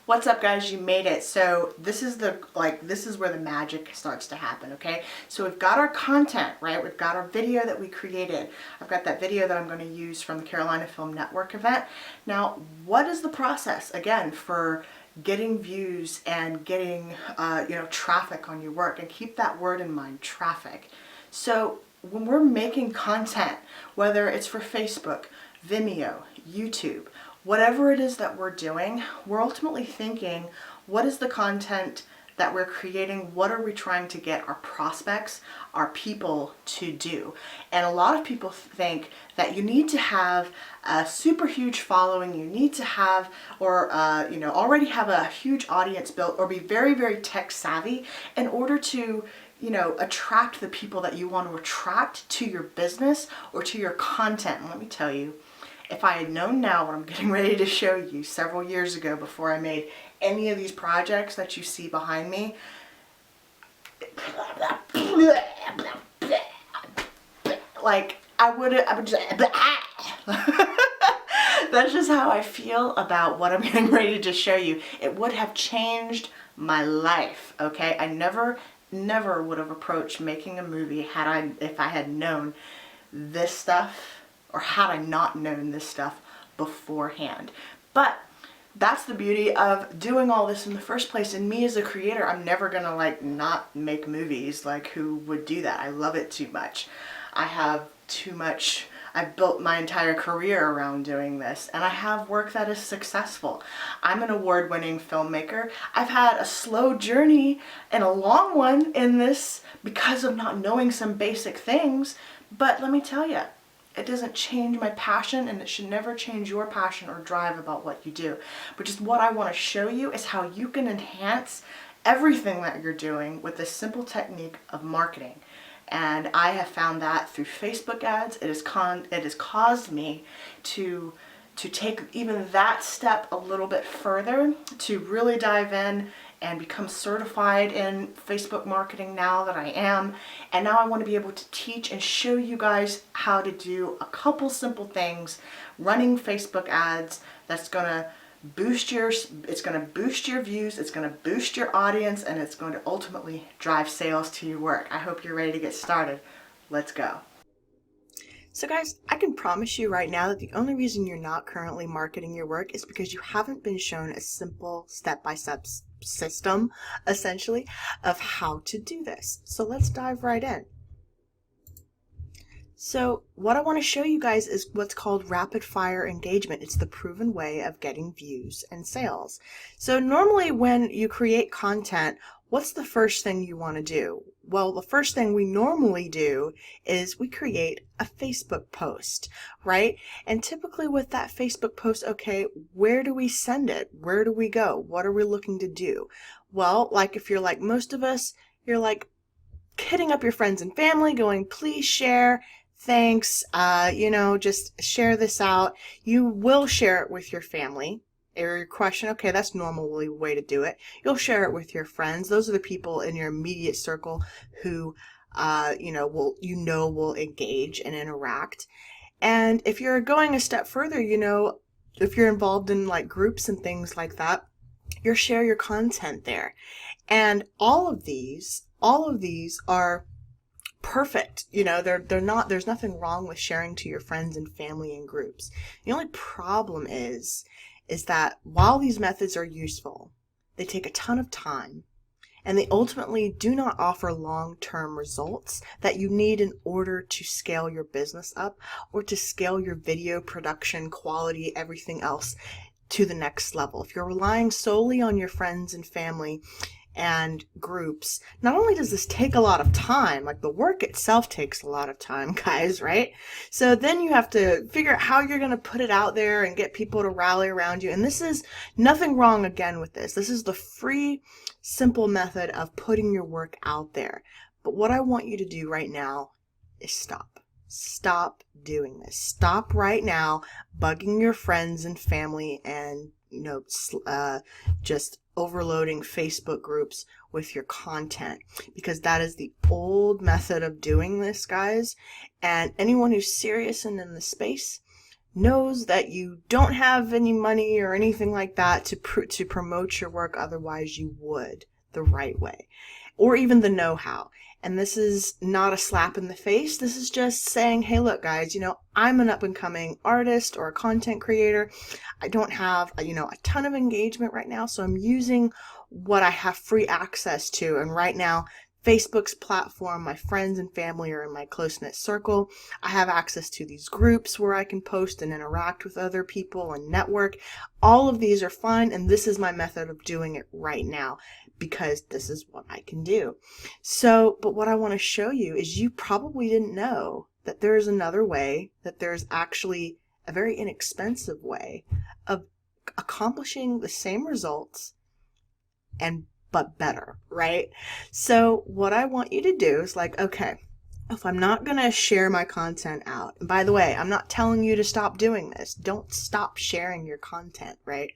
What's up, guys? You made it. So this is where the magic starts to happen, okay? So we've got our content, right? We've got our video that we created. I've got that video that I'm going to use from the Carolina Film Network event. Now, what is the process, again, for getting views and getting, traffic on your work? And keep that word in mind, traffic. So when we're making content, whether it's for Facebook, Vimeo, YouTube, whatever it is that we're doing, we're ultimately thinking, what is the content that we're creating? What are we trying to get our prospects, our people to do? And a lot of people think that you need to have a super huge following, you need to have, already have a huge audience built, or be very, very tech savvy in order to attract the people that you want to attract to your business or to your content. And let me tell you, if I had known now what I'm getting ready to show you several years ago, before I made any of these projects that you see behind me, like I would just, that's just how I feel about what I'm getting ready to show you. It would have changed my life, okay? I never would have approached making a movie if I had known this stuff, or had I not known this stuff beforehand. But that's the beauty of doing all this in the first place. And me as a creator, I'm never gonna not make movies. Like, who would do that? I love it too much. I've built my entire career around doing this, and I have work that is successful. I'm an award-winning filmmaker. I've had a slow journey and a long one in this because of not knowing some basic things, but let me tell you, it doesn't change my passion, and it should never change your passion or drive about what you do. But just what I want to show you is how you can enhance everything that you're doing with this simple technique of marketing. And I have found that through Facebook ads, it has caused me to take even that step a little bit further, to really dive in and become certified in Facebook marketing now that I am. And now I want to be able to teach and show you guys how to do a couple simple things running Facebook ads that's going to boost your views, it's going to boost your audience, and it's going to ultimately drive sales to your work. I hope you're ready to get started. Let's go. So guys, I can promise you right now that the only reason you're not currently marketing your work is because you haven't been shown a simple step-by-step system, essentially, of how to do this. So let's dive right in. So what I want to show you guys is what's called rapid fire engagement. It's the proven way of getting views and sales. So normally when you create content, what's the first thing you want to do? Well, the first thing we normally do is we create a Facebook post, right? And typically with that Facebook post, okay, where do we send it? Where do we go? What are we looking to do? Well, like if you're like most of us, you're like hitting up your friends and family going, please share. Thanks, just share this out. You will share it with your family. Or your question, okay, that's normally the way to do it. You'll share it with your friends. Those are the people in your immediate circle who, will engage and interact. And if you're going a step further, if you're involved in like groups and things like that, you'll share your content there. And all of these are perfect. There's nothing wrong with sharing to your friends and family and groups. The only problem is that while these methods are useful, they take a ton of time, and they ultimately do not offer long-term results that you need in order to scale your business up or to scale your video production quality, everything else to the next level. If you're relying solely on your friends and family and groups, not only does this take a lot of time, like the work itself takes a lot of time, guys, right? So then you have to figure out how you're going to put it out there and get people to rally around you. And this is nothing wrong again with this. This is the free, simple method of putting your work out there. But what I want you to do right now is stop. stop doing this. Stop right now bugging your friends and family and, just overloading Facebook groups with your content, because that is the old method of doing this, guys. And anyone who's serious and in the space knows that you don't have any money or anything like that to promote your work. Otherwise you would, the right way, or even the know-how. And this is not a slap in the face. This is just saying, hey, look, guys, I'm an up-and-coming artist or a content creator. I don't have, a ton of engagement right now, so I'm using what I have free access to. And right now, Facebook's platform, my friends and family are in my close-knit circle. I have access to these groups where I can post and interact with other people and network. All of these are fine, and this is my method of doing it right now, because this is what I can do. So, but what I want to show you is, you probably didn't know that there's another way, that there's actually a very inexpensive way of accomplishing the same results but better, right? So what I want you to do is, okay, if I'm not going to share my content out, and by the way, I'm not telling you to stop doing this. Don't stop sharing your content, right?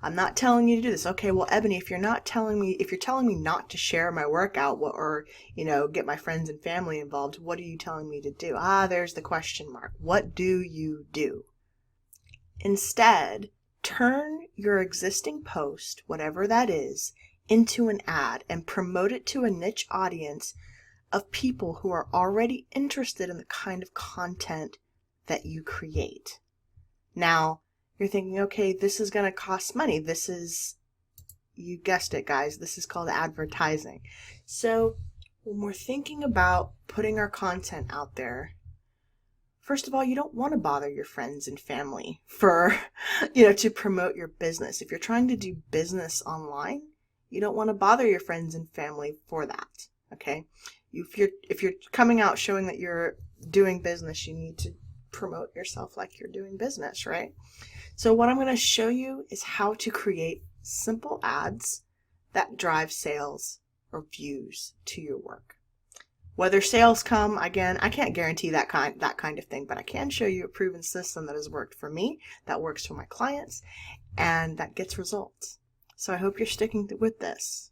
I'm not telling you to do this. Okay, well, Ebony, if you're telling me not to share my work out, or, get my friends and family involved, what are you telling me to do? There's the question mark. What do you do? Instead, turn your existing post, whatever that is, into an ad and promote it to a niche audience of people who are already interested in the kind of content that you create. Now, you're thinking, okay, this is going to cost money. You guessed it, guys, this is called advertising. So when we're thinking about putting our content out there, first of all, you don't want to bother your friends and family for, to promote your business. If you're trying to do business online, you don't want to bother your friends and family for that, okay? If you're coming out showing that you're doing business, you need to promote yourself like you're doing business, right? So what I'm going to show you is how to create simple ads that drive sales or views to your work. Whether sales come, again, I can't guarantee that kind of thing, but I can show you a proven system that has worked for me, that works for my clients, and that gets results. So I hope you're sticking with this.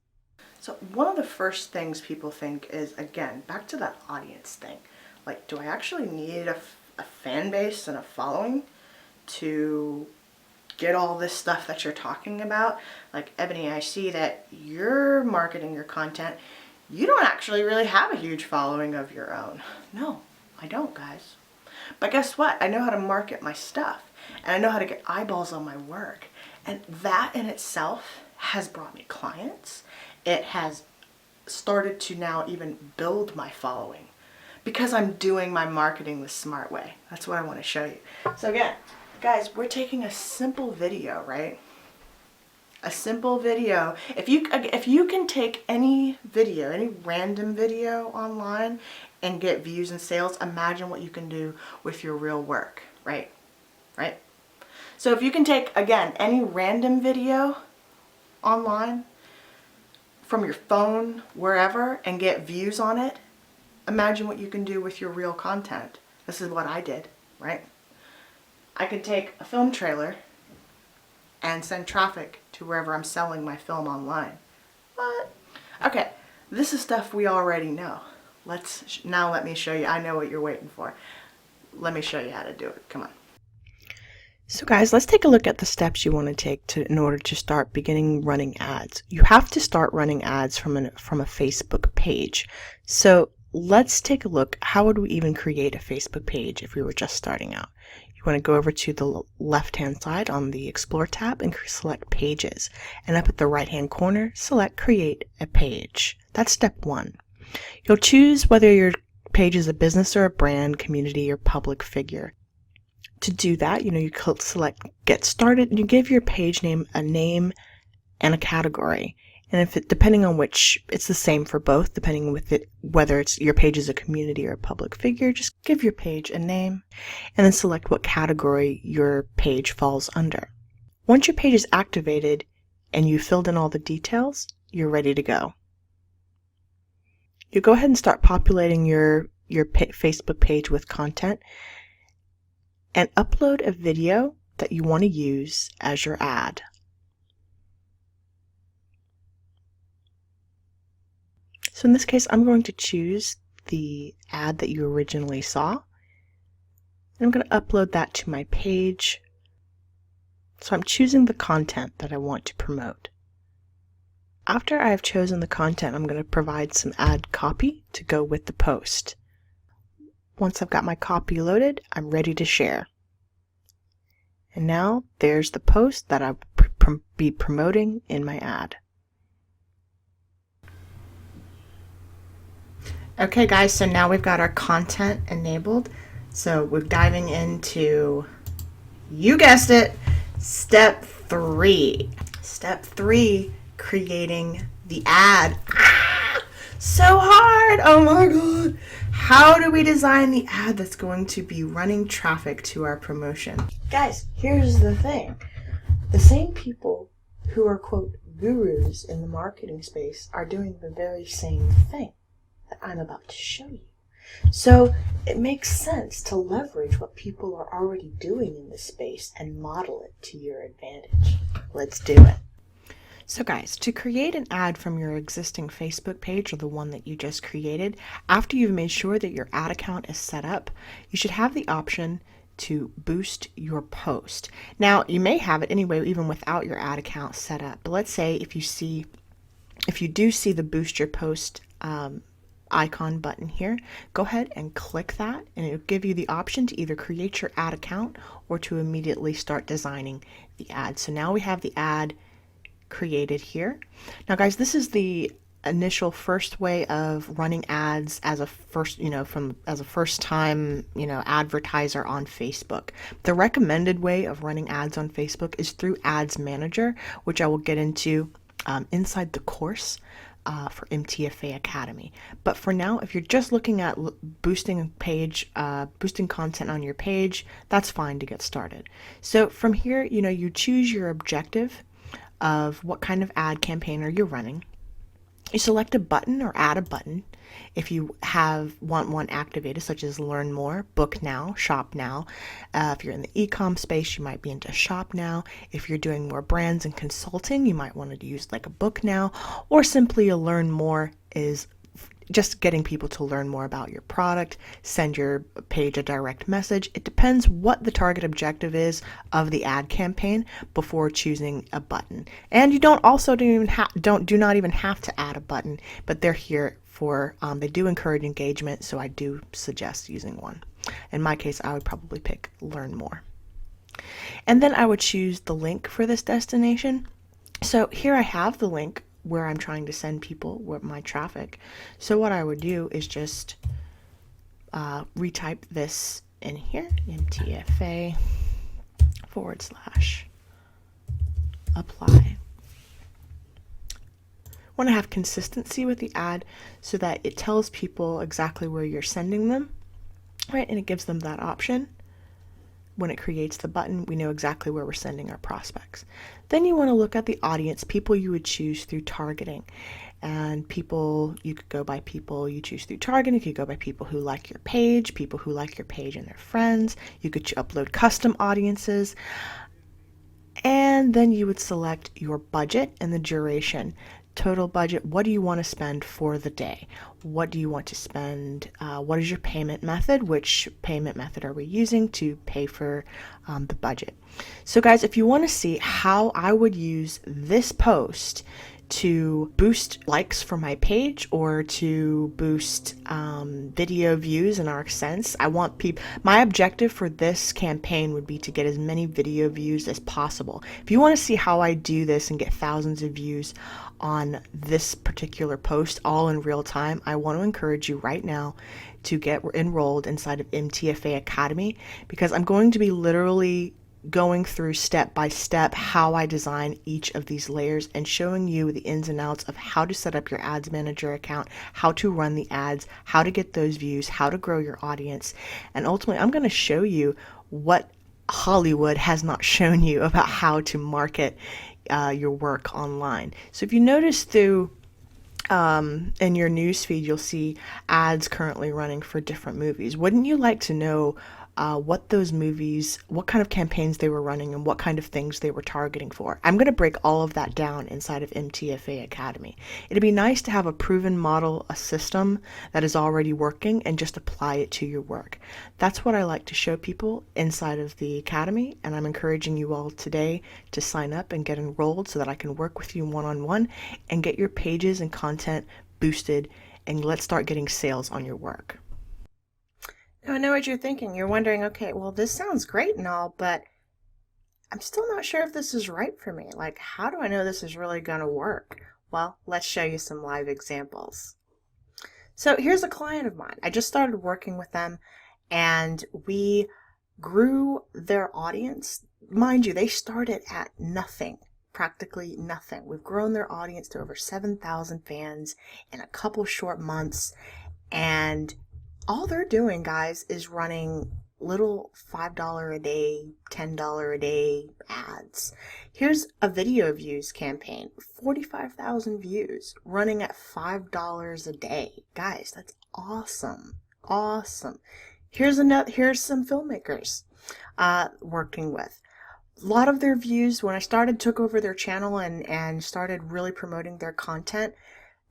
So one of the first things people think is, again, back to that audience thing. Like, do I actually need a fan base and a following to get all this stuff that you're talking about? Like, Ebony, I see that you're marketing your content. You don't actually really have a huge following of your own. No, I don't, guys. But guess what? I know how to market my stuff, and I know how to get eyeballs on my work. And that in itself has brought me clients. It has started to now even build my following, because I'm doing my marketing the smart way. That's what I want to show you. So again, guys, we're taking a simple video, right? A simple video. If you can take any video, any random video online and get views and sales, imagine what you can do with your real work, right? Right? So if you can take, again, any random video online from your phone, wherever, and get views on it, imagine what you can do with your real content. This is what I did, right? I could take a film trailer and send traffic to wherever I'm selling my film online. What? Okay, this is stuff we already know. Now let me show you. I know what you're waiting for. Let me show you how to do it. Come on. So guys, let's take a look at the steps you want to take in order to start beginning running ads. You have to start running ads from a Facebook page. So let's take a look. How would we even create a Facebook page if we were just starting out? You want to go over to the left-hand side on the Explore tab and select Pages. And up at the right-hand corner, select Create a Page. That's step one. You'll choose whether your page is a business or a brand, community, or public figure. To do that, you select Get Started, and you give your page name a name and a category. And depending on which, it's the same for both, depending on whether your page is a community or a public figure, just give your page a name and then select what category your page falls under. Once your page is activated and you filled in all the details, you're ready to go. You go ahead and start populating your your Facebook page with content and upload a video that you want to use as your ad. So in this case, I'm going to choose the ad that you originally saw. And I'm going to upload that to my page. So I'm choosing the content that I want to promote. After I have chosen the content, I'm going to provide some ad copy to go with the post. Once I've got my copy loaded, I'm ready to share. And now there's the post that I'll be promoting in my ad. Okay guys, so now we've got our content enabled. So we're diving into, you guessed it, step 3. Step 3, creating the ad. So hard! Oh my god! How do we design the ad that's going to be running traffic to our promotion? Guys, here's the thing. The same people who are, quote, gurus in the marketing space are doing the very same thing that I'm about to show you. So it makes sense to leverage what people are already doing in this space and model it to your advantage. Let's do it. So guys, to create an ad from your existing Facebook page or the one that you just created, after you've made sure that your ad account is set up, you should have the option to boost your post. Now, you may have it anyway even without your ad account set up. But let's say if you do see the boost your post icon button here, go ahead and click that and it'll give you the option to either create your ad account or to immediately start designing the ad. So now we have the ad created here. Now guys, this is the initial first way of running ads as a first time advertiser on Facebook. The recommended way of running ads on Facebook is through Ads Manager, which I will get into inside the course for MTFA Academy. But for now, if you're just looking at boosting content on your page, that's fine to get started. So from here, you choose your objective of what kind of ad campaign are you running. You select a button or add a button if you want one activated, such as Learn More, Book Now, Shop Now. If you're in the e-com space, you might be into Shop Now. If you're doing more brands and consulting, you might want to use like a Book Now, or simply a Learn More is just getting people to learn more about your product, send your page a direct message. It depends what the target objective is of the ad campaign before choosing a button. And you do not even have to add a button, but they're here for, they do encourage engagement, so I do suggest using one. In my case, I would probably pick Learn More. And then I would choose the link for this destination. So here I have the link where I'm trying to send people with my traffic. So what I would do is just retype this in here, MTFA/apply. Want to have consistency with the ad so that it tells people exactly where you're sending them, right? And it gives them that option. When it creates the button, we know exactly where we're sending our prospects. Then you want to look at the audience, people you would choose through targeting. And people, you could go by people you choose through targeting. You could go by people who like your page, people who like your page and their friends. You could upload custom audiences. And then you would select your budget and the duration. Total budget, what do you want to spend for the day? What do you want to spend? What is your payment method? Which payment method are we using to pay for the budget? So guys, if you want to see how I would use this post to boost likes for my page or to boost video views in ArcSense, my objective for this campaign would be to get as many video views as possible. If you want to see how I do this and get thousands of views on this particular post all in real time, I want to encourage you right now to get enrolled inside of MTFA Academy, because I'm going to be literally going through step by step how I design each of these layers and showing you the ins and outs of how to set up your Ads Manager account, how to run the ads, how to get those views, how to grow your audience. And ultimately, I'm going to show you what Hollywood has not shown you about how to market your work online. So if you notice through in your newsfeed, you'll see ads currently running for different movies. Wouldn't you like to know what those movies, what kind of campaigns they were running, and what kind of things they were targeting for? I'm going to break all of that down inside of MTFA Academy. It'd be nice to have a proven model, a system that is already working, and just apply it to your work. That's what I like to show people inside of the Academy, and I'm encouraging you all today to sign up and get enrolled so that I can work with you one-on-one and get your pages and content boosted, and let's start getting sales on your work. Now, I know what you're thinking. You're wondering, okay, well, this sounds great and all, but I'm still not sure if this is right for me. Like, how do I know this is really going to work? Well, let's show you some live examples. So here's a client of mine. I just started working with them, and we grew their audience. Mind you, they started at nothing, practically nothing. We've grown their audience to over 7,000 fans in a couple short months, and all they're doing, guys, is running little $5 a day, $10 a day ads. Here's a video views campaign, 45,000 views, running at $5 a day. Guys, that's awesome. Awesome. Here's some filmmakers working with. A lot of their views, when I took over their channel and started really promoting their content,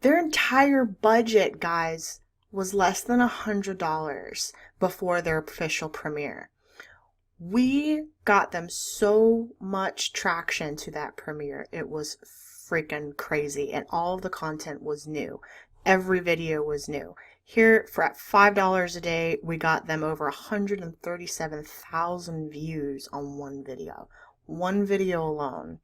their entire budget, guys, was less than $100 before their official premiere. We got them so much traction to that premiere. It was freaking crazy, and all of the content was new. Every video was new. Here, for at $5 a day, we got them over 137,000 views on one video. One video alone.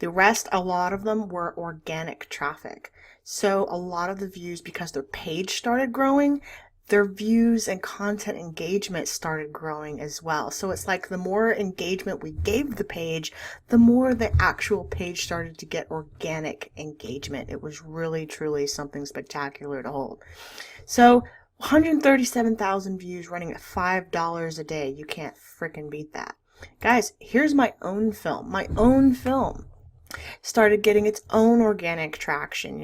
The rest, a lot of them were organic traffic. So a lot of the views, because their page started growing, their views and content engagement started growing as well. So it's like the more engagement we gave the page, the more the actual page started to get organic engagement. It was really, truly something spectacular to hold. So 137,000 views running at $5 a day. You can't freaking beat that. Guys, here's my own film. My own film started getting its own organic traction.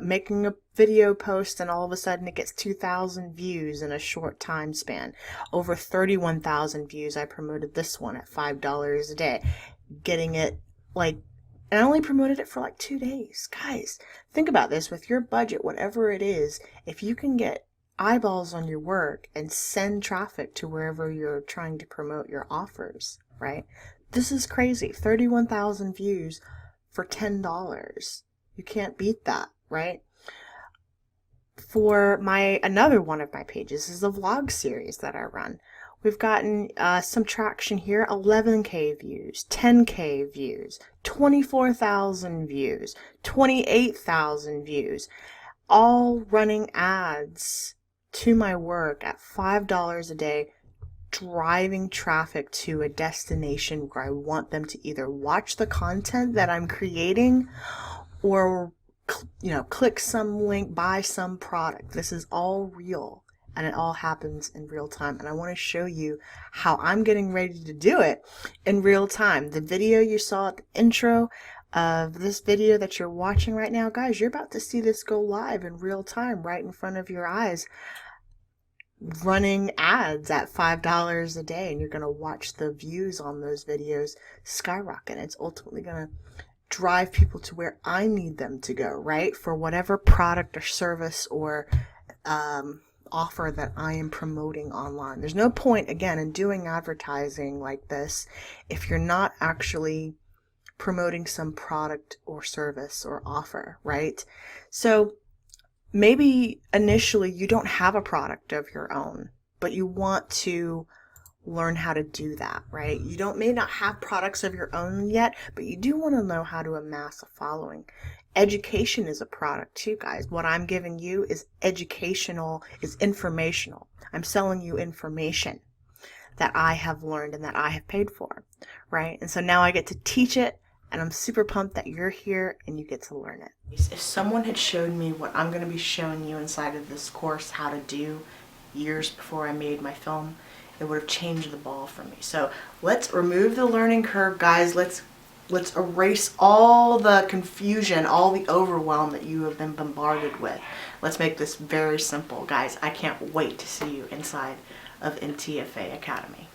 Making a video post, and all of a sudden it gets 2,000 views in a short time span. Over 31,000 views. I promoted this one at $5 a day. Getting it and I only promoted it for like 2 days. Guys, think about this. With your budget, whatever it is, if you can get eyeballs on your work and send traffic to wherever you're trying to promote your offers, right? This is crazy. 31,000 views for $10. You can't beat that, right? For another one of my pages is a vlog series that I run. We've gotten some traction here, 11K views, 10K views, 24,000 views, 28,000 views, all running ads to my work at $5 a day, driving traffic to a destination where I want them to either watch the content that I'm creating or click some link, buy some product. This is all real, and it all happens in real time, and I want to show you how I'm getting ready to do it in real time. The video you saw at the intro of this video that you're watching right now, guys, you're about to see this go live in real time right in front of your eyes, running ads at $5 a day, and you're going to watch the views on those videos skyrocket. It's ultimately going to drive people to where I need them to go, right? For whatever product or service or offer that I am promoting online. There's no point, again, in doing advertising like this if you're not actually promoting some product or service or offer, right? So maybe initially you don't have a product of your own, but you want to learn how to do that, right? You may not have products of your own yet, but you do want to know how to amass a following. Education is a product too, guys. What I'm giving you is educational, is informational. I'm selling you information that I have learned and that I have paid for, right? And so now I get to teach it, and I'm super pumped that you're here and you get to learn it. If someone had showed me what I'm going to be showing you inside of this course how to do years before I made my film, it would have changed the ball for me. So let's remove the learning curve, guys. Let's Let's erase all the confusion, all the overwhelm that you have been bombarded with. Let's make this very simple. Guys, I can't wait to see you inside of NTFA Academy.